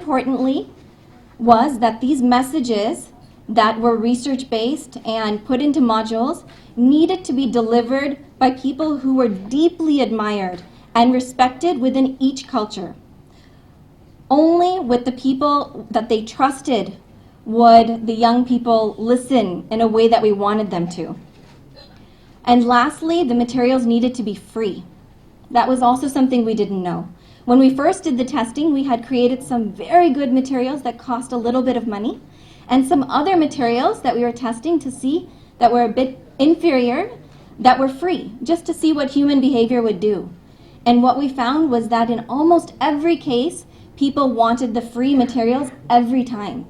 importantly was that these messages that were research-based and put into modules needed to be delivered by people who were deeply admired and respected within each culture. Only with the people that they trusted would the young people listen in a way that we wanted them to. And lastly, the materials needed to be free. That was also something we didn't know. When we first did the testing, we had created some very good materials that cost a little bit of money, and some other materials that we were testing to see that were a bit inferior, that were free, just to see what human behavior would do. And what we found was that in almost every case, people wanted the free materials every time.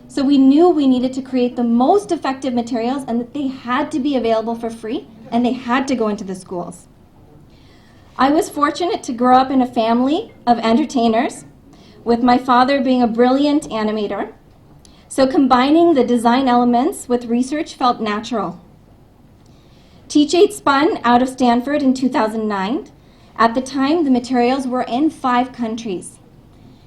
So we knew we needed to create the most effective materials and that they had to be available for free and they had to go into the schools. I was fortunate to grow up in a family of entertainers, with my father being a brilliant animator. So combining the design elements with research felt natural. Teach8 spun out of Stanford in 2009. At the time, the materials were in 5 countries.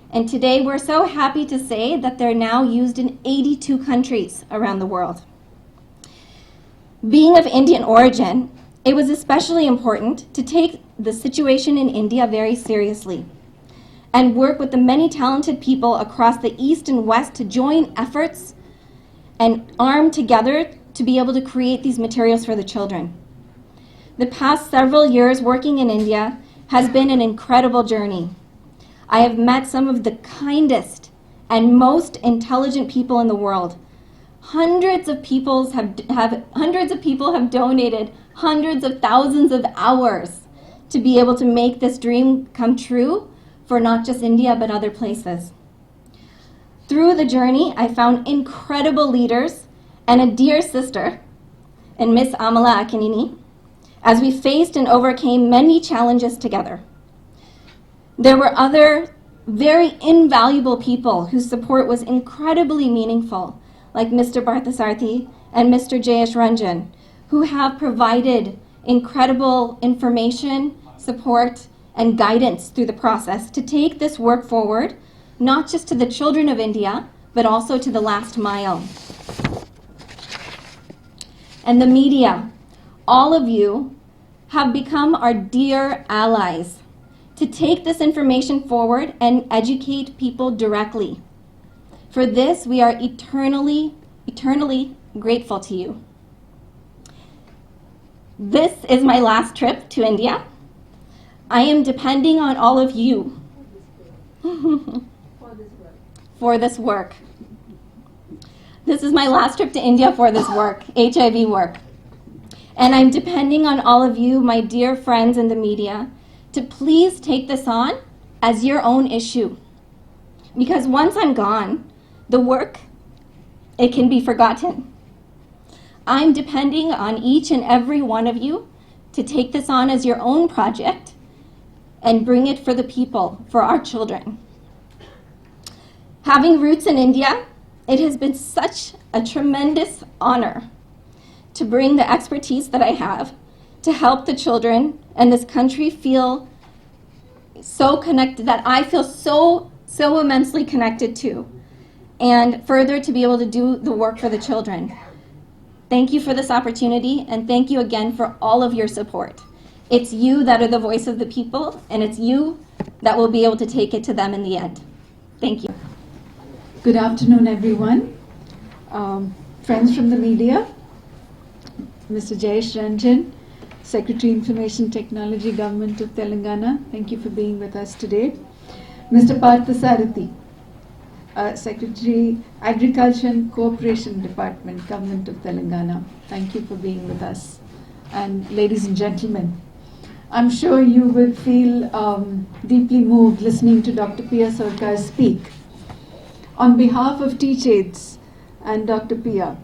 And today, we're so happy to say that they're now used in 82 countries around the world. Being of Indian origin, it was especially important to take the situation in India very seriously and work with the many talented people across the East and West to join efforts and arm together to be able to create these materials for the children. The past several years working in India has been an incredible journey. I have met some of the kindest and most intelligent people in the world. Hundreds of people have donated hundreds of thousands of hours to be able to make this dream come true for not just India, but other places. Through the journey, I found incredible leaders and a dear sister in Miss Amala Akkineni as we faced and overcame many challenges together. There were other very invaluable people whose support was incredibly meaningful, like Mr. Barthasarthi and Mr. Jayesh Ranjan, who have provided incredible information, support, and guidance through the process to take this work forward, not just to the children of India, but also to the last mile. And the media, all of you have become our dear allies to take this information forward and educate people directly. For this, we are eternally, eternally grateful to you. This is my last trip to India. I am depending on all of you for this work. This is my last trip to India for this work, HIV work. And I'm depending on all of you, my dear friends in the media, to please take this on as your own issue. Because once I'm gone, the work, it can be forgotten. I'm depending on each and every one of you to take this on as your own project and bring it for the people, for our children. Having roots in India, it has been such a tremendous honor to bring the expertise that I have to help the children and this country feel so connected, that I feel so immensely connected to, and further to be able to do the work for the children. Thank you for this opportunity, and thank you again for all of your support. It's you that are the voice of the people, and it's you that will be able to take it to them in the end. Thank you. Good afternoon, everyone. Friends from the media, Mr. Jayesh Ranjan, Secretary Information Technology, Government of Telangana, thank you for being with us today. Mr. Parthasarathi, Secretary Agriculture and Cooperation Department, Government of Telangana, thank you for being with us. And ladies and gentlemen, I'm sure you will feel deeply moved listening to Dr. Pia Sarkar speak. On behalf of Teach8 and Dr. Pia,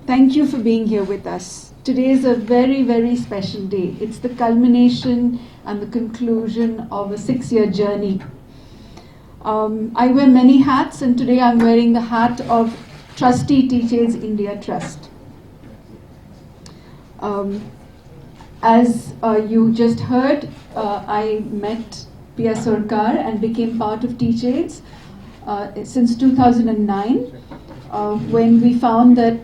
thank you for being here with us. Today is a very, very special day. It's the culmination and the conclusion of a 6-year journey. I wear many hats, and today I'm wearing the hat of Trustee Teach8 India Trust. As you just heard, I met Pia Sarkar and became part of Teach8 since 2009, when we found that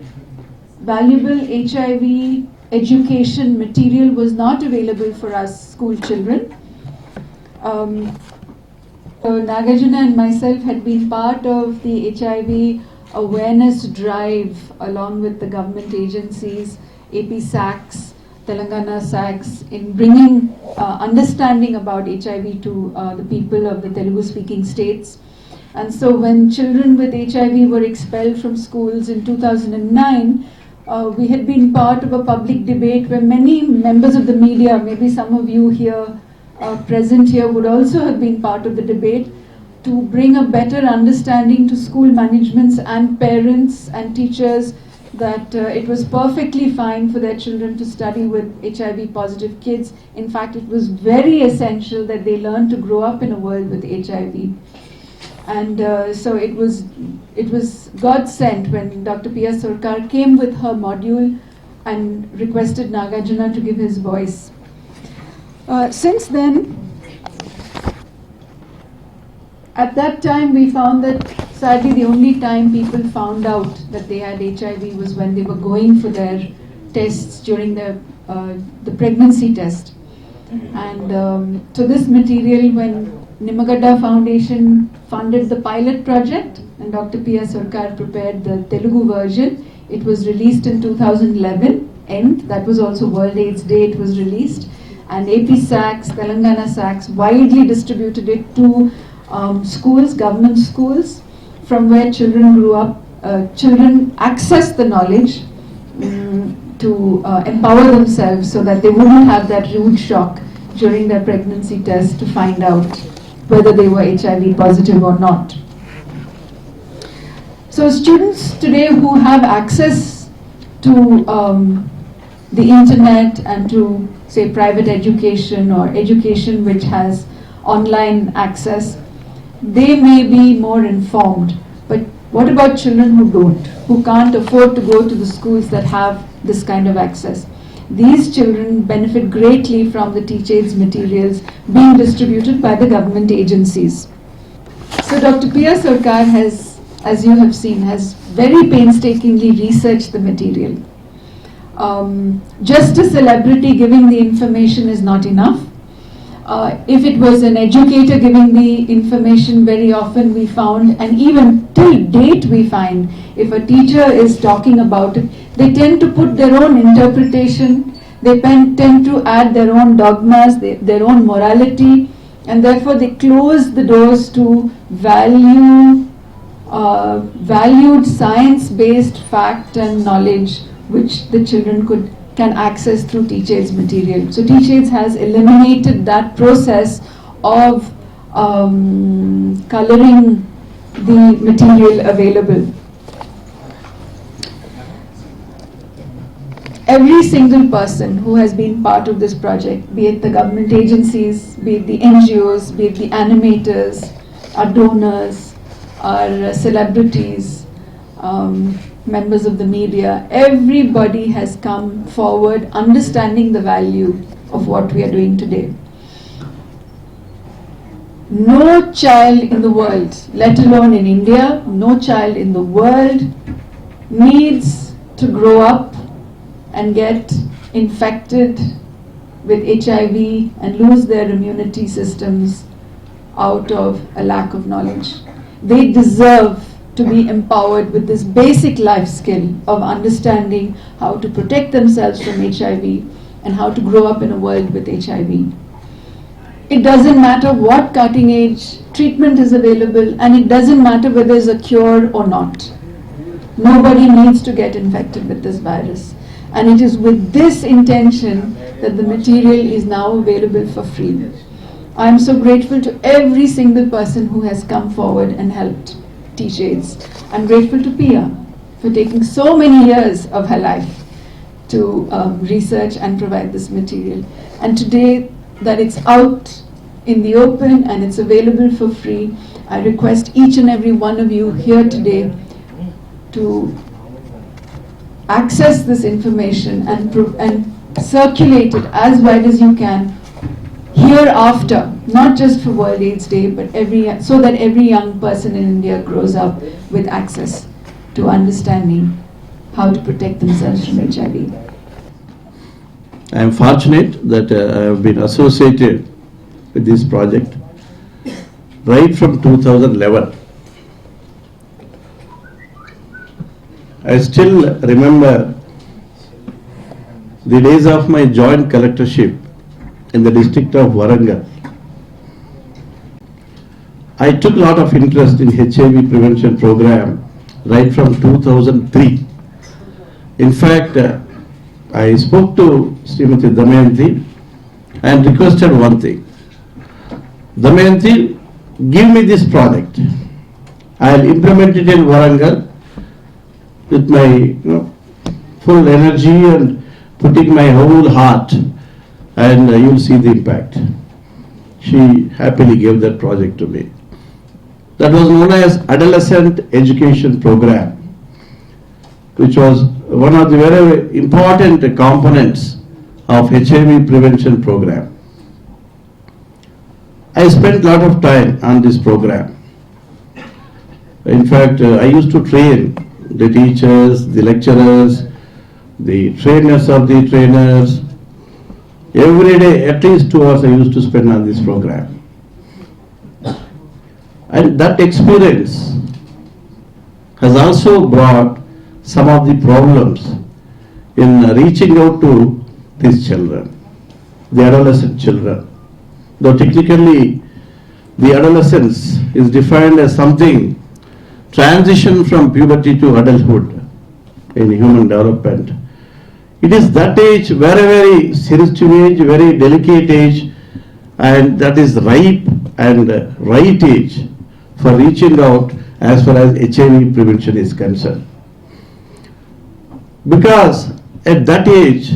valuable HIV education material was not available for us school children. Nagarjuna and myself had been part of the HIV awareness drive along with the government agencies, AP SACS, Telangana SACS, in bringing understanding about HIV to the people of the Telugu speaking states. And so when children with HIV were expelled from schools in 2009, we had been part of a public debate where many members of the media, maybe some of you here present here would also have been part of the debate, to bring a better understanding to school managements and parents and teachers that it was perfectly fine for their children to study with HIV positive kids. In fact, it was very essential that they learn to grow up in a world with HIV. And so it was God sent when Dr. P.R. Sarkar came with her module and requested Nagarjuna to give his voice. Since then, at that time we found that sadly the only time people found out that they had HIV was when they were going for their tests during the pregnancy test. And so this material, when Nimmagadda Foundation funded the pilot project and Dr. P.R. Sarkar prepared the Telugu version, it was released in 2011 end. That was also World AIDS Day. It was released, and AP SACS, Telangana SACS widely distributed it to schools, government schools, from where children grew up. Children accessed the knowledge to empower themselves so that they wouldn't have that rude shock during their pregnancy test to find out whether they were HIV positive or not. So students today who have access to the internet and to, say, private education or education which has online access, they may be more informed. But what about children who don't, who can't afford to go to the schools that have this kind of access? These children benefit greatly from the Teach AIDS materials being distributed by the government agencies. So Dr. P.R. Sarkar has, as you have seen, has very painstakingly researched the material. Just a celebrity giving the information is not enough. If it was an educator giving the information, very often we found, and even till date we find, if a teacher is talking about it, they tend to put their own interpretation, they tend to add their own dogmas, their own morality, and therefore they close the doors to valued science-based fact and knowledge which the children can access through Teach AIDS material. So Teach AIDS has eliminated that process of coloring the material available. Every single person who has been part of this project, be it the government agencies, be it the NGOs, be it the animators, our donors, our celebrities, members of the media, everybody has come forward understanding the value of what we are doing today. No child in the world, let alone in India, no child in the world needs to grow up and get infected with HIV and lose their immunity systems out of a lack of knowledge. They deserve to be empowered with this basic life skill of understanding how to protect themselves from HIV and how to grow up in a world with HIV. It doesn't matter what cutting edge treatment is available, and it doesn't matter whether there's a cure or not. Nobody needs to get infected with this virus. And it is with this intention that the material is now available for free. I am so grateful to every single person who has come forward and helped Teach AIDS. I'm grateful to Pia for taking so many years of her life to research and provide this material. And today that it's out in the open and it's available for free, I request each and every one of you here today to access this information and circulate it as wide as you can hereafter, not just for World AIDS Day, but so that every young person in India grows up with access to understanding how to protect themselves from HIV. I am fortunate that I have been associated with this project right from 2011. I still remember the days of my joint collectorship in the district of Warangal. I took a lot of interest in HIV prevention program right from 2003. In fact, I spoke to Srimati Damayanti and requested one thing. Damayanti, give me this project. I'll implement it in Warangal with my full energy and putting my whole heart, and you'll see the impact. She happily gave that project to me. That was known as Adolescent Education Program, which was one of the very important components of HIV prevention program. I spent a lot of time on this program. In fact, I used to train the teachers, the lecturers, the trainers of the trainers. Every day, at least 2 hours I used to spend on this program. And that experience has also brought some of the problems in reaching out to these children, the adolescent children. Though technically the adolescence is defined as something transition from puberty to adulthood in human development. It is that age, very sensitive age, very delicate age, and that is ripe and right age for reaching out as far as HIV prevention is concerned. Because at that age,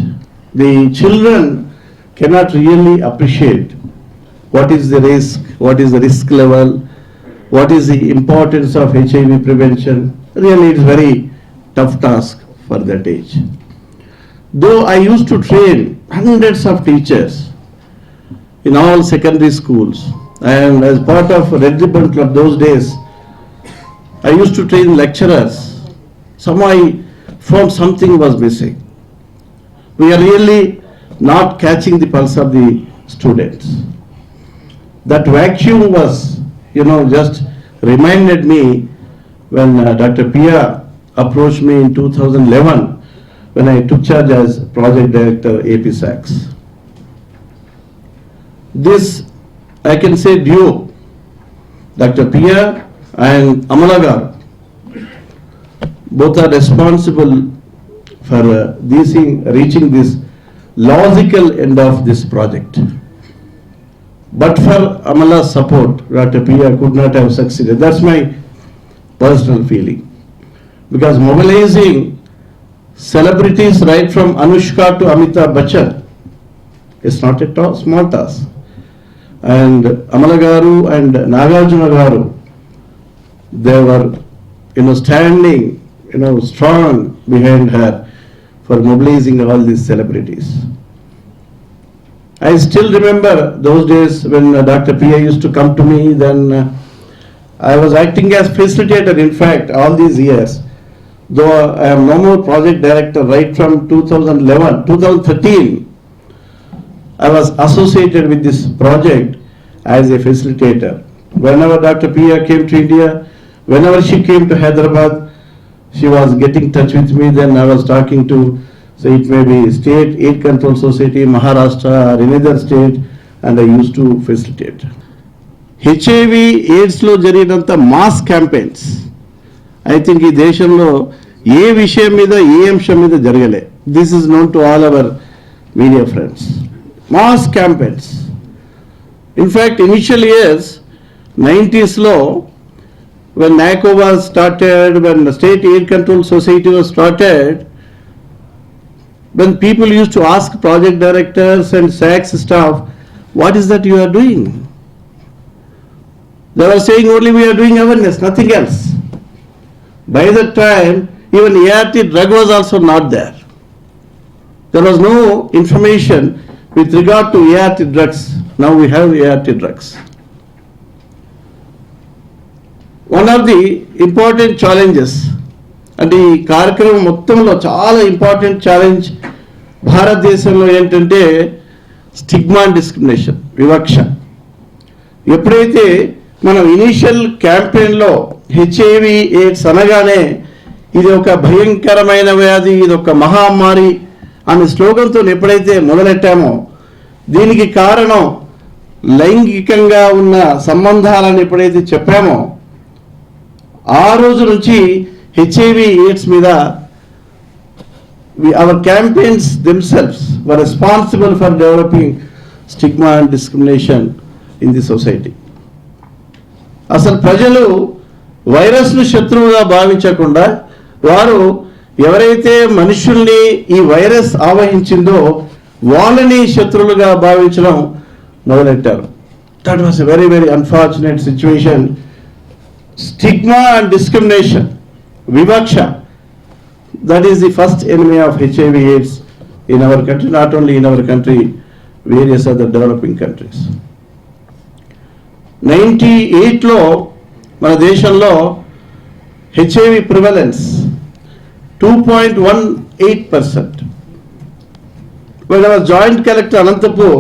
the children cannot really appreciate what is the risk, what is the risk level, what is the importance of HIV prevention. Really, it's very tough task for that age. Though I used to train hundreds of teachers in all secondary schools, and as part of Red Ribbon Club those days, I used to train lecturers. Somehow I found something was missing. We are really not catching the pulse of the students. That vacuum was, just reminded me when Dr. Pia approached me in 2011 when I took charge as project director APSACS. This, I can say, duo, Dr. Pia and Amala Garu, both are responsible for reaching this logical end of this project. But for Amala's support, Dr. Pia could not have succeeded. That's my personal feeling. Because mobilizing celebrities right from Anushka to Amitabh Bachchan is not a small task. And Amala Garu and Nagarjuna Garu, they were standing strong behind her for mobilizing all these celebrities. I still remember those days when Dr. Pia used to come to me. Then I was acting as facilitator, in fact, all these years. Though I am no more project director right from 2013, I was associated with this project as a facilitator. Whenever Dr. Pia came to India, whenever she came to Hyderabad, she was getting in touch with me. Then I was talking to, say it may be State Aid Control Society, Maharashtra or another state, and I used to facilitate. HIV AIDS లో జరిగినంత mass campaigns I think ఈ దేశంలో ఏ విషయం మీద ఏ అంశం మీద జరగలే. This is known to all our media friends. Mass campaigns. In fact initial years 90s లో when NACO was started, when the State Aid Control Society was started, when people used to ask project directors and SACS staff, what is that you are doing? They were saying only we are doing awareness, nothing else. By that time, even ART drug was also not there. There was no information with regard to ART drugs Now we have ART drugs. One of the important challenges, అంటే ఈ కార్యక్రమం మొత్తంలో చాలా important challenge భారతదేశంలో ఏంటంటే stigma and discrimination, వివక్ష. ఎప్పుడైతే మనం ఇనీషియల్ క్యాంపెయిన్లో హెచ్ఐవి ఎయిడ్స్ అనగానే ఇది ఒక భయంకరమైన వ్యాధి, ఇది ఒక మహమ్మారి అనే స్లోగన్తో ఎప్పుడైతే మొదలెట్టామో, దీనికి కారణం లైంగికంగా ఉన్న సంబంధాలను ఎప్పుడైతే చెప్పామో, ఆ రోజు నుంచి హెచ్ఐవి ఎయిడ్స్ మీద our campaigns themselves were responsible for developing stigma and discrimination in the society. అసలు ప్రజలు వైరస్ను శత్రువుగా భావించకుండా వారు ఎవరైతే మనుషుల్ని ఈ వైరస్ ఆవహించిందో వాళ్ళని శత్రువులుగా భావించడం మొదలెట్టారు. That was a very very unfortunate situation. Stigma and discrimination, వివక్ష, that is the first enemy of HIV AIDS in our country, not only in our country, various other developing countries. 98లో మన దేశంలో HIV prevalence 2.18%. When I was joint collector Anantapur,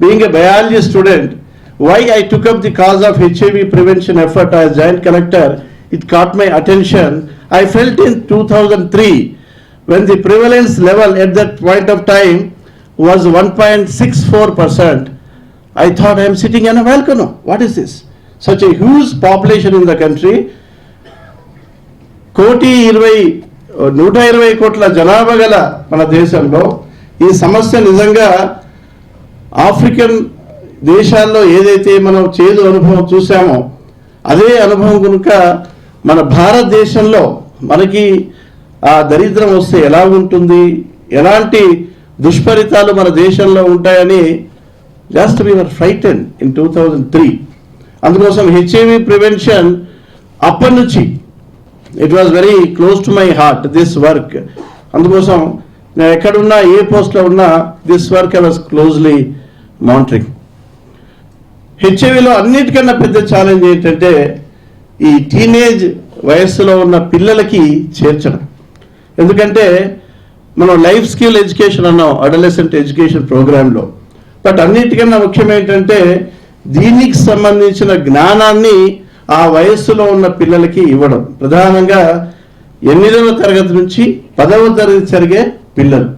being a biology student, why I took up the cause of HIV prevention effort as joint collector, it caught my attention. I felt in 2003 when the prevalence level at that point of time was 1.64%. I thought I am sitting on a volcano. What is this? Such a huge population in the country. 120 కోట్ల జనాభా గల మన దేశంలో ఈ సమస్య నిజంగా African దేశాల్లో ఏదైతే మనం చేదు అనుభవం చూసామో అదే అనుభవం కనుక మన భారతదేశంలో మనకి ఆ దరిద్రం వస్తే ఎలా ఉంటుంది, ఎలాంటి దుష్ఫలితాలు మన దేశంలో ఉంటాయని జస్ట్ వి వర్ ఫ్రైటెన్ ఇన్ 2003. అందుకోసం హెచ్ఐవి ప్రివెన్షన్ అప్పటి నుంచి it was very close to my heart, this work. అందుకోసం నేను ఎక్కడున్నా ఏ పోస్ట్లో ఉన్నా this work I was closely monitoring. హెచ్ఐవిలో అన్నిటికన్నా పెద్ద ఛాలెంజ్ ఏంటంటే ఈ టీనేజ్ వయస్సులో ఉన్న పిల్లలకి చేర్చడం. ఎందుకంటే మనం లైఫ్ స్కిల్ ఎడ్యుకేషన్ అన్నాం అడలసెంట్ ఎడ్యుకేషన్ ప్రోగ్రాంలో, బట్ అన్నిటికన్నా ముఖ్యం ఏంటంటే దీనికి సంబంధించిన జ్ఞానాన్ని ఆ వయస్సులో ఉన్న పిల్లలకి ఇవ్వడం. ప్రధానంగా 8వ తరగతి నుంచి 10వ తరగతి జరిగే పిల్లలు,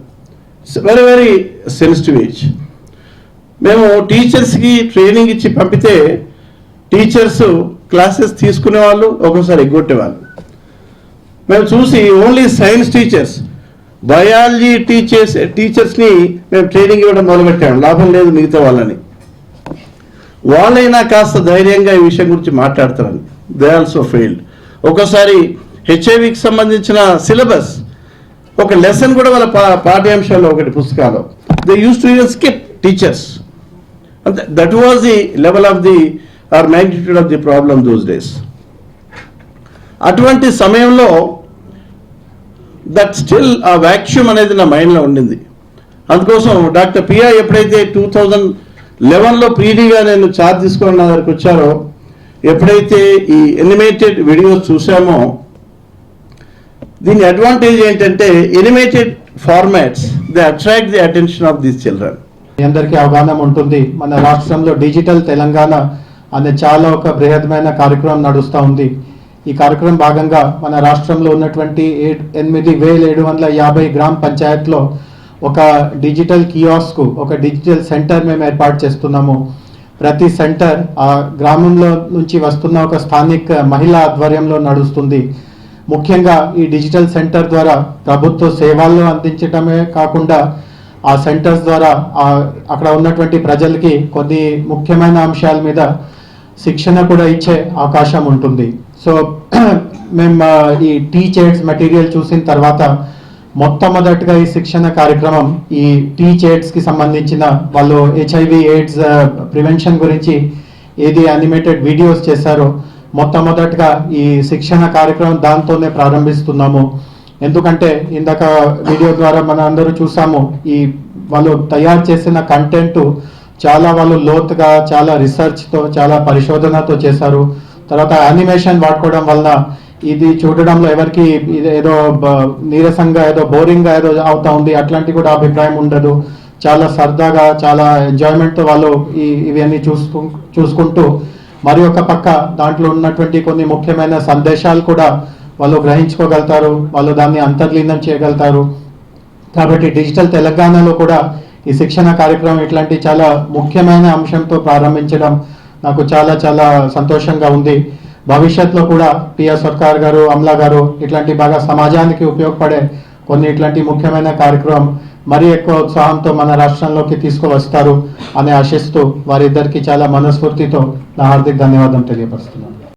వెరీ వెరీ సెన్సిటివ్ ఏజ్. మేము టీచర్స్కి ట్రైనింగ్ ఇచ్చి పంపితే టీచర్స్ క్లాసెస్ తీసుకునేవాళ్ళు, ఒక్కోసారి ఎగ్గొట్టేవాళ్ళు. మేము చూసి ఓన్లీ సైన్స్ టీచర్స్, బయాలజీ టీచర్స్ని మేము ట్రైనింగ్ ఇవ్వడం మొదలుపెట్టాము. లాభం లేదు మిగతా వాళ్ళని. వాళ్ళైనా కాస్త ధైర్యంగా ఈ విషయం గురించి మాట్లాడతారని. They also failed. ఒక్కోసారి హెచ్ఐవికి సంబంధించిన సిలబస్ ఒక లెసన్ కూడా వాళ్ళ పాఠ్యాంశాల్లో ఒకటి పుస్తకాలు they use to even skip teachers. That was the level of the or magnitude of the problem those days. అటువంటి సమయంలో దట్ స్టిల్ ఆ వ్యాక్యూమ్ అనేది నా మైండ్లో ఉండింది. అందుకోసం డాక్టర్ పియా ఎప్పుడైతే 2011లో పీడీగా నేను ఛార్జ్ తీసుకొని నా దగ్గరికి వచ్చారో, ఎప్పుడైతే ఈ ఎనిమేటెడ్ వీడియోస్ చూసామో, దీని అడ్వాంటేజ్ ఏంటంటే animated formats they attract the attention of these children. అందరికీ అవగాహన ఉంటుంది. మన రాష్ట్రంలో డిజిటల్ తెలంగాణ అనే చాలా ఒక బృహత్తమైన కార్యక్రమం నడుస్తూ ఉంది. ఈ కార్యక్రమం భాగంగా మన రాష్ట్రంలో ఉన్నటువంటి 8,750 గ్రామ పంచాయత్లో ఒక డిజిటల్ కియాస్క్, ఒక డిజిటల్ సెంటర్ మేము ఏర్పాటు చేస్తున్నాము. ప్రతి సెంటర్ ఆ గ్రామంలో నుంచి వస్తున్న ఒక స్థానిక మహిళ ఆధ్వర్యంలో నడుస్తుంది. ముఖ్యంగా ఈ డిజిటల్ సెంటర్ ద్వారా ప్రభుత్వ సేవలను అందించడమే కాకుండా ఆ సెంటర్స్ ద్వారా అక్కడ ఉన్నటువంటి ప్రజలకి కొన్ని ముఖ్యమైన అంశాల మీద శిక్షణ కూడా ఇచ్చే అవకాశం ఉంటుంది. సో మేము ఈ టీచ్ ఎయిడ్స్ మెటీరియల్ చూసిన తర్వాత మొట్టమొదటిగా ఈ శిక్షణ కార్యక్రమం ఈ టీచ్ ఎయిడ్స్కి సంబంధించిన వాళ్ళు హెచ్ఐవి ఎయిడ్స్ ప్రివెన్షన్ గురించి ఏది యానిమేటెడ్ వీడియోస్ చేశారో మొట్టమొదటిగా ఈ శిక్షణ కార్యక్రమం దాంతోనే ప్రారంభిస్తున్నాము. ఎందుకంటే ఇందాక వీడియో ద్వారా మన అందరూ చూసాము, ఈ వాళ్ళు తయారు చేసిన కంటెంట్ చాలా వాళ్ళు లోతుగా చాలా రీసెర్చ్తో చాలా పరిశోధనతో చేశారు. తర్వాత యానిమేషన్ వాడుకోవడం వలన ఇది చూడడంలో ఎవరికి ఇది ఏదో నీరసంగా ఏదో బోరింగ్గా ఏదో అవుతా ఉంది అట్లాంటి కూడా అభిప్రాయం ఉండదు. చాలా సరదాగా చాలా ఎంజాయ్మెంట్తో వాళ్ళు ఇవన్నీ చూసుకుంటూ మరి ఒక పక్క దాంట్లో ఉన్నటువంటి కొన్ని ముఖ్యమైన సందేశాలు కూడా వాళ్ళు గ్రహించుకోగలుగుతారు, వాళ్ళు దాన్ని అంతర్లీనం చేయగలుగుతారు. కాబట్టి డిజిటల్ తెలంగాణలో కూడా ఈ శిక్షణ కార్యక్రమం ఇట్లాంటి చాలా ముఖ్యమైన అంశంతో ప్రారంభించడం నాకు చాలా చాలా సంతోషంగా ఉంది. భవిష్యత్తులో కూడా పిఆర్ సర్కార్ గారు, అమలా గారు ఇట్లాంటి బాగా సమాజానికి ఉపయోగపడే కొన్ని ఇట్లాంటి ముఖ్యమైన కార్యక్రమం మరీ ఎక్కువ ఉత్సాహంతో మన రాష్ట్రంలోకి తీసుకువస్తారు అని ఆశిస్తూ వారిద్దరికి చాలా మనస్ఫూర్తితో నా హార్దిక ధన్యవాదం తెలియపరుస్తున్నాను.